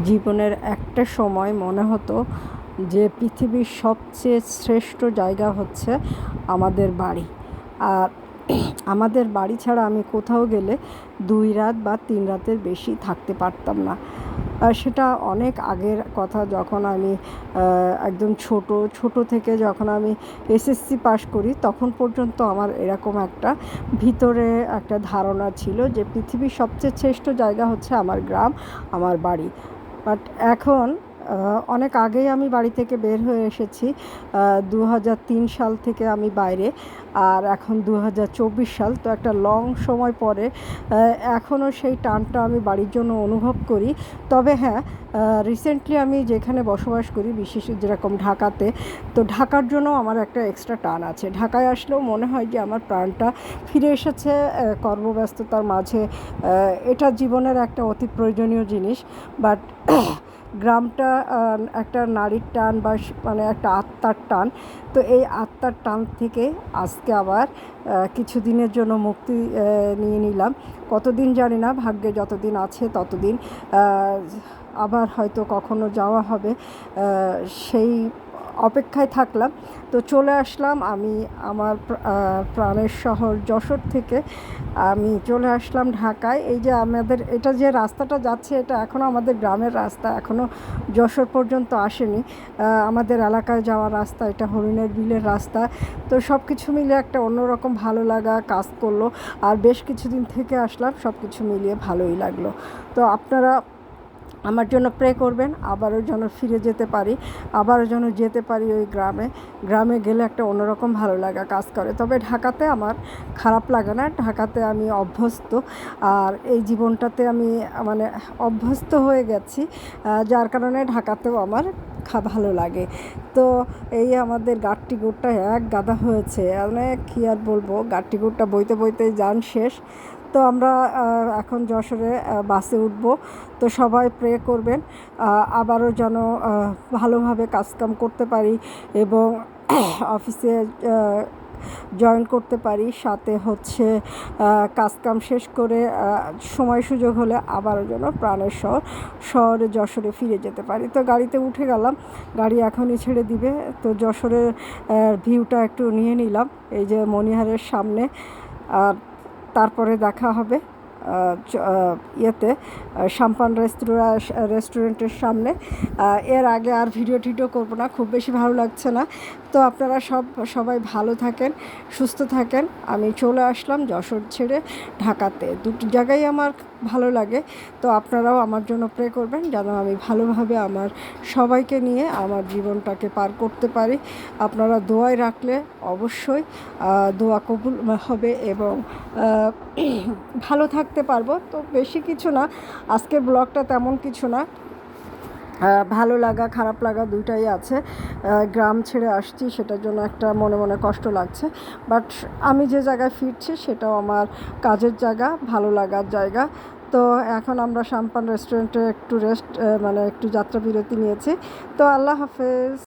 জীবনের একটা সময় মনে হতো যে পৃথিবীর সবচেয়ে শ্রেষ্ঠ জায়গা হচ্ছে আমাদের বাড়ি। আর আমাদের বাড়ি ছাড়া আমি কোথাও গেলে 2 রাত বা 3 রাতের বেশি থাকতে পারতাম না। সেটা অনেক আগের কথা, যখন আমি একদম ছোট থেকে যখন আমি এসএসসি পাশ করি, তখন পর্যন্ত আমার এরকম একটা ভিতরে একটা ধারণা ছিল যে পৃথিবীর সবচেয়ে শ্রেষ্ঠ জায়গা হচ্ছে আমার গ্রাম, আমার বাড়ি। বাট এখন অনেক আগেই আমি বাড়ি থেকে বের হয়ে এসেছি। 2003 সাল থেকে আমি বাইরে, আর এখন 2024 সাল। তো একটা লং সময় পরে এখনও সেই টানটা আমি বাড়ির জন্য অনুভব করি। তবে হ্যাঁ, রিসেন্টলি আমি যেখানে বসবাস করি, বিশেষ যেরকম ঢাকাতে, তো ঢাকার জন্য আমার একটা এক্সট্রা টান আছে। ঢাকায় আসলেও মনে হয় যে আমার প্রাণটা ফিরে এসেছে কর্মব্যস্ততার মাঝে। এটা জীবনের একটা অতি প্রয়োজনীয় জিনিস। বাট গ্রামটা একটা নারীর টান বা মানে একটা আত্মার টান। তো এই আত্মার টান থেকে আজকে আবার কিছুদিনের জন্য মুক্তি নিয়ে নিলাম। কতদিন জানি না, ভাগ্যে যতদিন আছে ততদিন আবার হয়তো কখনো যাওয়া হবে, সেই অপেক্ষায় থাকলাম। তো চলে আসলাম আমি আমার প্রাণের শহর যশোর থেকে আমি চলে আসলাম ঢাকায়। এই যে আমাদের এটা যে রাস্তাটা যাচ্ছে, এটা এখনও আমাদের গ্রামের রাস্তা, এখনও যশোর পর্যন্ত আসেনি। আমাদের এলাকায় যাওয়ার রাস্তা, এটা হরিণের বিলের রাস্তা। তো সব কিছু মিলে একটা অন্যরকম ভালো লাগা কাজ করলো। আর বেশ কিছুদিন থেকে আসলাম, সব কিছু মিলিয়ে ভালোই লাগলো। তো আপনারা আমার জন্য প্রে করবেন, আবারও যেন ফিরে যেতে পারি, আবারও যেন যেতে পারি ওই গ্রামে। গ্রামে গেলে একটা অন্যরকম ভালো লাগা কাজ করে। তবে ঢাকাতে আমার খারাপ লাগে না, ঢাকাতে আমি অভ্যস্ত। আর এই জীবনটাতে আমি মানে অভ্যস্ত হয়ে গেছি, যার কারণে ঢাকাতেও আমার ভালো লাগে। তো এই আমাদের গাট্টি গুড়টা এক গাদা হয়েছে, অনেক কী আর বলবো, গাট্টি গুড়টা বইতে বইতে যান শেষ। তো আমরা এখন যশোরে বাসে উঠব। তো সবাই প্রে করবেন আবারও যেন ভালোভাবে কাজকাম করতে পারি এবং অফিসে জয়েন করতে পারি। সাথে হচ্ছে কাজকাম শেষ করে সময় সুযোগ হলে আবারও যেন প্রাণের শহরে যশোরে ফিরে যেতে পারি। তো গাড়িতে উঠে গেলাম, গাড়ি এখনই ছেড়ে দিবে। তো যশোরের ভিউটা একটু নিয়ে নিলাম, এই যে মণিহারের সামনে। আর তারপরে দেখা হবে ইয়েতে সাম্পান রেস্টুরেন্টের সামনে। এর আগে আর ভিডিও টিডিও করবো না, খুব বেশি ভালো লাগছে না। তো আপনারা সবাই ভালো থাকেন, সুস্থ থাকেন। আমি চলে আসলাম যশোর ছেড়ে ঢাকাতে, দুটি জায়গায় আমার ভালো লাগে। তো আপনারাও আমার জন্য প্রে করবেন যেন আমি ভালোভাবে আমার সবাইকে নিয়ে আমার জীবনটাকে পার করতে পারি। আপনারা দোয়ায় রাখলে অবশ্যই দোয়া কবুল হবে এবং ভালো থাকতে পারবো। তো বেশি কিছু না, আজকের ব্লগটা তেমন কিছু না, ভালো লাগা খারাপ লাগা দুইটাই আছে। গ্রাম ছেড়ে আসছি, সেটার জন্য একটা মনে মনে কষ্ট লাগছে। বাট আমি যে জায়গায় ফিরছি সেটাও আমার কাজের জায়গা, ভালো লাগার জায়গা। তো এখন আমরা সাম্পান রেস্টুরেন্টে একটু মানে একটু যাত্রা বিরতি নিয়েছি। তো আল্লাহ হাফেজ।